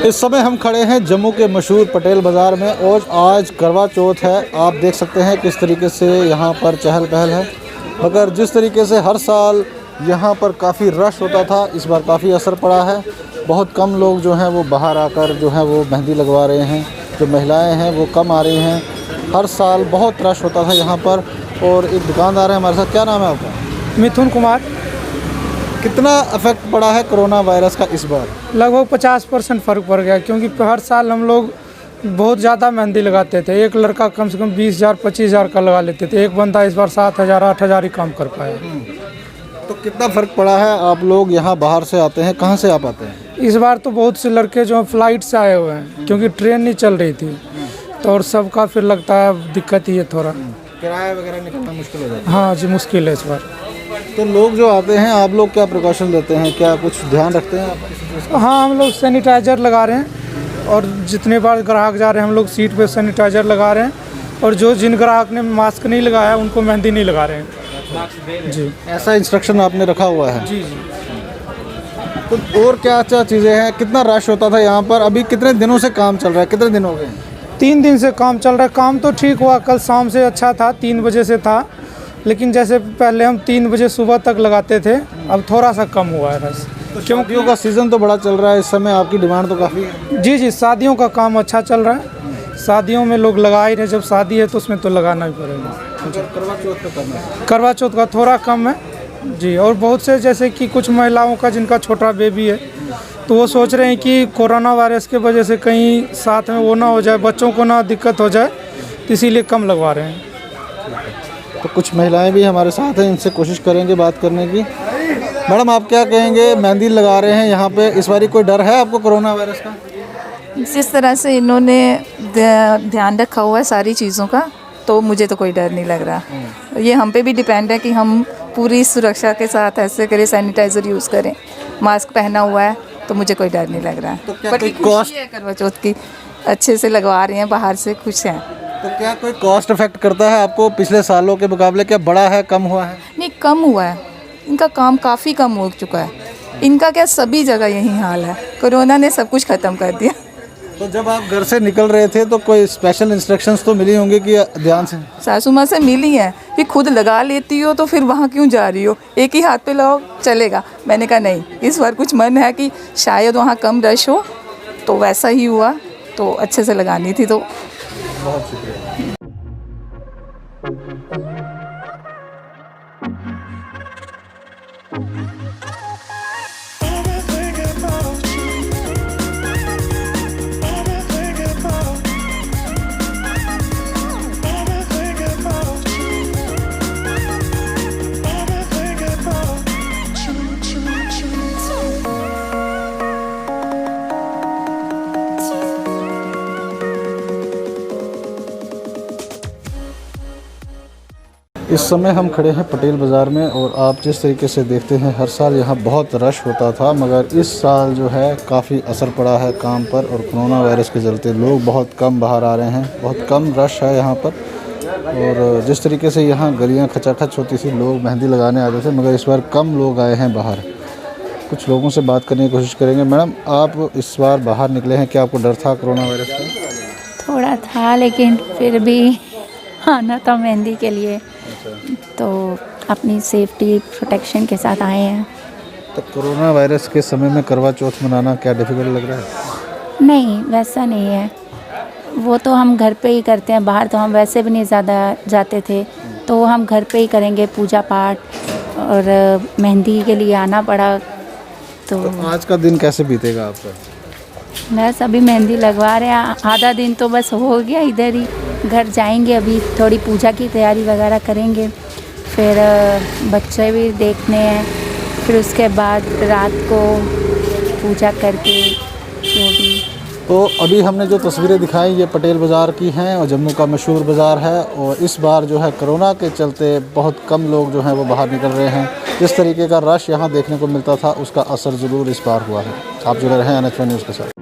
इस समय हम खड़े हैं जम्मू के मशहूर पटेल बाज़ार में और आज करवा चौथ है। आप देख सकते हैं किस तरीके से यहाँ पर चहल पहल है। मगर जिस तरीके से हर साल यहाँ पर काफ़ी रश होता था, इस बार काफ़ी असर पड़ा है। बहुत कम लोग जो हैं वो बाहर आकर जो है वो मेहंदी लगवा रहे हैं। जो महिलाएं हैं वो कम आ रही हैं। हर साल बहुत रश होता था यहाँ पर। और एक दुकानदार है हमारे साथ। क्या नाम है आपका? मिथुन कुमार। कितना इफेक्ट पड़ा है कोरोना वायरस का इस बार? लगभग 50% फ़र्क पड़ गया, क्योंकि हर साल हम लोग बहुत ज़्यादा मेहंदी लगाते थे। एक लड़का कम से कम 20,000 25,000 का लगा लेते थे। एक बंदा इस बार 7,000 8,000 ही काम कर पाया। तो कितना फ़र्क पड़ा है? आप लोग यहाँ बाहर से आते हैं, कहाँ से आप आते हैं? इस बार तो बहुत से लड़के जो फ़्लाइट से आए हुए हैं, क्योंकि ट्रेन नहीं चल रही थी। तो और सबका फिर लगता है दिक्कत ही है थोड़ा। किराया वगैरह निकलना मुश्किल हो जाता है। हाँ जी, मुश्किल है इस बार। तो लोग जो आते हैं, आप लोग क्या प्रिकॉशन लेते हैं? क्या कुछ ध्यान रखते हैं आप? हाँ, हम लोग सैनिटाइज़र लगा रहे हैं और जितने बार ग्राहक जा रहे हैं हम लोग सीट पे सैनिटाइज़र लगा रहे हैं। और जिन ग्राहक ने मास्क नहीं लगाया उनको मेहंदी नहीं लगा रहे हैं जी। ऐसा इंस्ट्रक्शन आपने रखा हुआ है? जी जी। तो और क्या क्या चीज़ें हैं? कितना रश होता था यहाँ पर? अभी कितने दिनों से काम चल रहा है? कितने दिन हो गए? 3 दिन से काम चल रहा है। काम तो ठीक हुआ, कल शाम से अच्छा था, 3 बजे से था। लेकिन जैसे पहले हम 3 बजे सुबह तक लगाते थे, अब थोड़ा सा कम हुआ है बस। तो शादियों का सीज़न तो बड़ा चल रहा है इस समय, आपकी डिमांड तो काफ़ी है। जी जी, शादियों का काम अच्छा चल रहा है। शादियों में लोग लगा ही रहे। जब शादी है तो उसमें तो लगाना ही पड़ेगा। करवा चौथ का कम है? करवा चौथ का थोड़ा कम है जी। और बहुत से जैसे कि कुछ महिलाओं का जिनका छोटा बेबी है, तो वो सोच रहे हैं कि कोरोना वायरस के वजह से कहीं साथ में वो ना हो जाए, बच्चों को ना दिक्कत हो जाए, तो इसीलिए कम लगवा रहे हैं। तो कुछ महिलाएं भी हमारे साथ हैं, इनसे कोशिश करेंगे बात करने की। मैडम, आप क्या कहेंगे? मेहंदी लगा रहे हैं यहाँ पे, इस बार कोई डर है आपको कोरोना वायरस का? जिस तरह से इन्होंने ध्यान रखा हुआ है सारी चीज़ों का, तो मुझे तो कोई डर नहीं लग रहा। ये हम पे भी डिपेंड है कि हम पूरी सुरक्षा के साथ ऐसे करें, सैनिटाइज़र यूज़ करें, मास्क पहना हुआ है, तो मुझे कोई डर नहीं लग रहा है। तो क्या बट कोई खुशी कॉस्ट है करवा चौथ की, अच्छे से लगवा रहे हैं, बाहर से खुश हैं। तो क्या कोई कॉस्ट इफेक्ट करता है आपको पिछले सालों के मुकाबले? क्या बढ़ा है, कम हुआ है? नहीं, कम हुआ है। इनका काम काफ़ी कम हो चुका है। इनका क्या, सभी जगह यही हाल है। कोरोना ने सब कुछ ख़त्म कर दिया। तो जब आप घर से निकल रहे थे तो कोई स्पेशल इंस्ट्रक्शंस तो मिली होंगी कि ध्यान से? सासू माँ से मिली है कि खुद लगा लेती हो तो फिर वहाँ क्यों जा रही हो, एक ही हाथ पे लगाओ चलेगा। मैंने कहा नहीं, इस बार कुछ मन है कि शायद वहाँ कम रश हो, तो वैसा ही हुआ, तो अच्छे से लगानी थी। तो बहुत शुक्रिया। इस समय हम खड़े हैं पटेल बाज़ार में और आप जिस तरीके से देखते हैं हर साल यहाँ बहुत रश होता था, मगर इस साल जो है काफ़ी असर पड़ा है काम पर। और कोरोना वायरस के चलते लोग बहुत कम बाहर आ रहे हैं, बहुत कम रश है यहाँ पर। और जिस तरीके से यहाँ गलियाँ खचाखच होती थी, लोग मेहंदी लगाने आते थे, मगर इस बार कम लोग आए हैं बाहर। कुछ लोगों से बात करने की कोशिश करेंगे। मैडम, आप इस बार बाहर निकले हैं, क्या आपको डर था कोरोना वायरस का? थोड़ा था, लेकिन फिर भी आना था मेहंदी के लिए, तो अपनी सेफ्टी प्रोटेक्शन के साथ आए हैं। तो कोरोना वायरस के समय में करवा चौथ मनाना क्या डिफ़िकल्ट लग रहा है? नहीं, वैसा नहीं है। वो तो हम घर पे ही करते हैं, बाहर तो हम वैसे भी नहीं ज़्यादा जाते थे, तो हम घर पे ही करेंगे पूजा पाठ। और मेहंदी के लिए आना पड़ा। तो आज का दिन कैसे बीतेगा आपका? बस अभी मेहंदी लगवा रहे हैं, आधा दिन तो बस हो गया, इधर ही घर जाएंगे। अभी थोड़ी पूजा की तैयारी वगैरह करेंगे, फिर बच्चे भी देखने हैं, फिर उसके बाद रात को पूजा करके जो भी। तो अभी हमने जो तस्वीरें दिखाई ये पटेल बाज़ार की हैं और जम्मू का मशहूर बाज़ार है। और इस बार जो है कोरोना के चलते बहुत कम लोग जो हैं वो बाहर निकल रहे हैं। जिस तरीके का रश यहाँ देखने को मिलता था उसका असर ज़रूर इस बार हुआ है। आप जुड़े रहें NH1 न्यूज़ के साथ।